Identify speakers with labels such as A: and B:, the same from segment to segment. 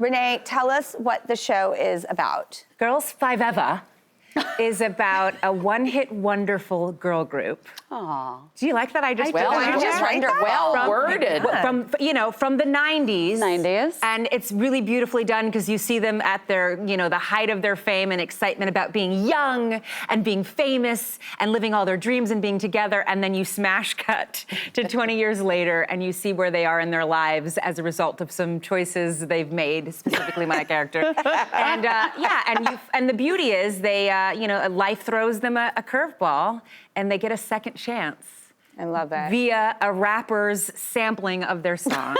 A: Renee, tell us what the show is about.
B: Girls5eva is about a one-hit wonderful girl group.
C: Aww.
B: Do you like that? I just
C: Well, you just well worded.
B: From the 90s.
C: 90s.
B: And it's really beautifully done because you see them at their, the height of their fame and excitement about being young and being famous and living all their dreams and being together. And then you smash cut to 20 years later and you see where they are in their lives as a result of some choices they've made, specifically my character. And and the beauty is they, life throws them a curveball and they get a second chance.
A: I love it.
B: Via a rapper's sampling of their song.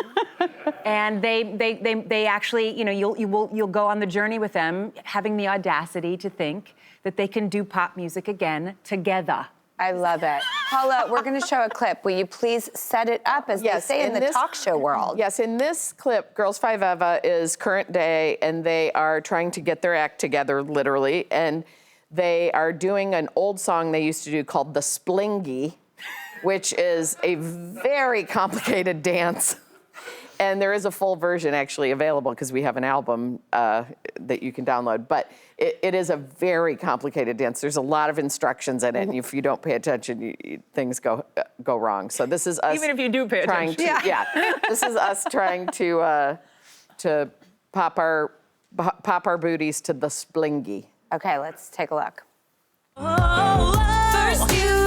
B: And they actually, you'll go on the journey with them, having the audacity to think that they can do pop music again together.
A: I love it. Paula, we're going to show a clip. Will you please set it up, as they say in the talk show world?
D: Yes, in this clip, Girls5eva is current day, and they are trying to get their act together, literally, and they are doing an old song they used to do called the Splingy, which is a very complicated dance. And there is a full version actually available because we have an album that you can download. But it is a very complicated dance. There's a lot of instructions in it, and if you don't pay attention, things go wrong. So this is us.
B: Even if you do pay attention.
D: This is us trying to pop our booties to the Splingy.
A: Okay, let's take a look.
E: First you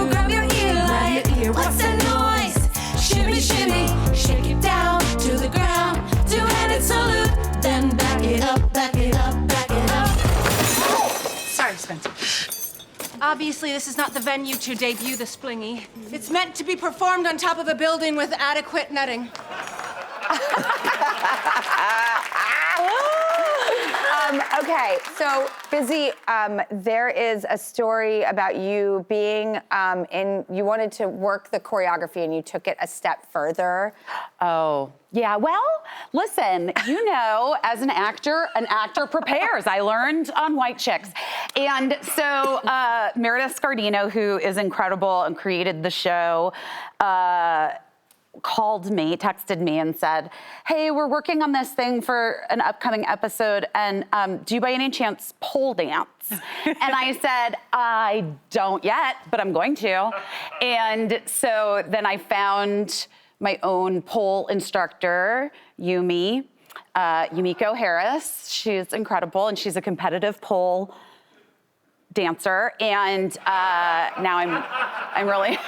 E: grab your ear light. What's that noise? Shimmy, shimmy, shake it down to the ground. Two-handed salute, then back it up, back it up, back it up.
F: Sorry, Spencer. Obviously, this is not the venue to debut the Splingy. It's meant to be performed on top of a building with adequate netting.
A: Okay, so Busy, there is a story about you being you wanted to work the choreography and you took it a step further.
C: Oh, yeah, well, listen, as an actor prepares. I learned on White Chicks. And so Meredith Scardino, who is incredible and created the show, texted me and said, hey, we're working on this thing for an upcoming episode, and do you by any chance pole dance? And I said, I don't yet, but I'm going to. And so then I found my own pole instructor, Yumiko Harris. She's incredible, and she's a competitive pole dancer, and now I'm really...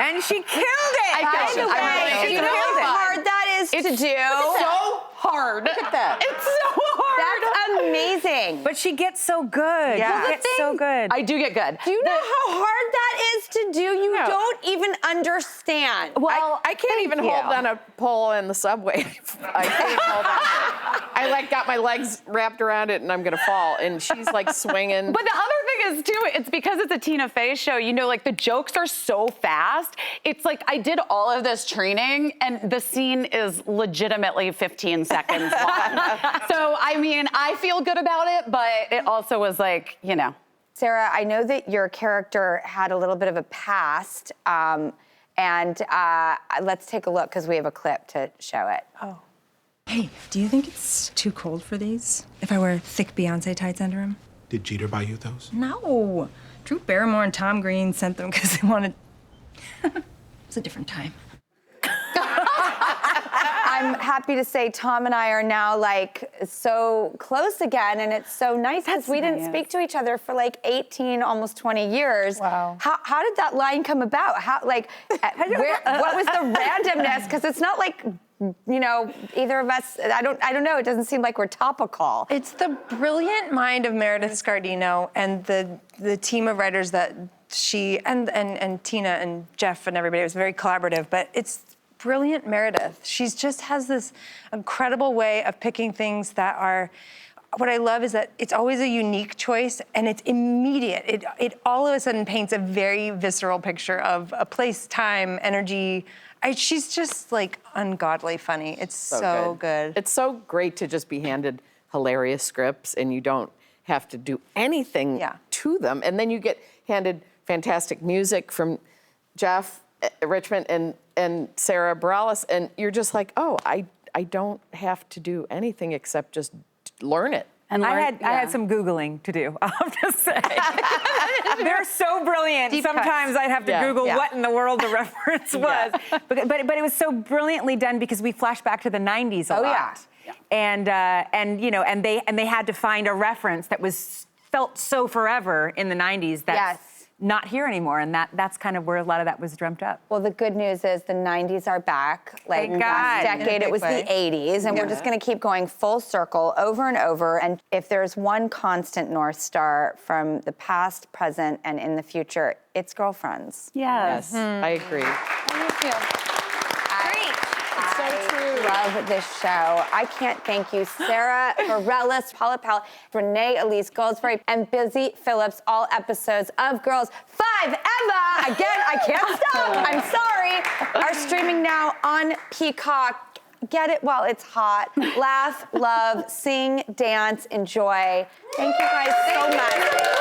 B: And she killed it!
A: By the way, do you know how hard that is to do?
C: So hard. Look at that.
A: It's so hard. That's amazing.
B: But she gets so good.
A: Yeah.
B: She gets so good.
C: I do get good.
A: Do you know how hard that is to do? You don't even understand.
D: Well, I can't even hold on a pole in the subway. I can't hold on. I got my legs wrapped around it and I'm gonna fall. And she's like swinging.
C: But the other thing is too, it's because it's a Tina Fey show, the jokes are so fast. It's like I did all of this training and the scene is legitimately 15 seconds long. So, I feel good about it, but it also was like,
A: Sara, I know that your character had a little bit of a past, and let's take a look because we have a clip to show it.
G: Oh. Hey, do you think it's too cold for these? If I wear thick Beyonce tights under them?
H: Did Jeter buy you those?
G: No. Drew Barrymore and Tom Green sent them because they wanted... It's a different time.
A: I'm happy to say Tom and I are now so close again, and it's so nice because we didn't speak to each other for 18, almost 20 years.
G: Wow.
A: How did that line come about? What was the randomness? Because it's not either of us. I don't know. It doesn't seem like we're topical.
G: It's the brilliant mind of Meredith Scardino and the team of writers that she and Tina and Jeff and everybody. It was very collaborative, but it's brilliant Meredith. She just has this incredible way of picking things that are, what I love is that it's always a unique choice and it's immediate. It all of a sudden paints a very visceral picture of a place, time, energy. She's just ungodly funny. It's so good.
D: It's so great to just be handed hilarious scripts and you don't have to do anything to them. And then you get handed fantastic music from Jeff Richmond and Sara Bareilles, and you're just like, oh, I don't have to do anything except just learn it.
C: And
B: I
C: learn-
B: had some Googling to do, I'll have to say. They're so brilliant.
G: Deep
B: Sometimes
G: cuts.
B: I'd have to
D: Yeah.
B: Google
G: Yeah.
B: what in the world the reference was. But it was so brilliantly done because we flash back to the 90s a
A: Oh,
B: lot.
A: yeah.
B: And you know, and they had to find a reference that felt so forever in the 90s that's
A: Yes.
B: not here anymore. And that's kind of where a lot of that was dreamt up.
A: Well, the good news is the 90s are back. Like
B: Thank
A: last
B: God.
A: decade,
G: In a
A: it was
G: big
A: the 80s, and we're just going to keep going full circle over and over. And if there's one constant North Star from the past, present, and in the future, it's girlfriends.
C: Yes.
D: I agree.
A: I love this show. I can't thank you, Sara Bareilles, Paula Pell, Renée Elise Goldsberry, and Busy Phillips, all episodes of Girls5eva. Again, I can't stop. I'm sorry. Are streaming now on Peacock. Get it while it's hot. Laugh, love, sing, dance, enjoy. Thank you guys so much.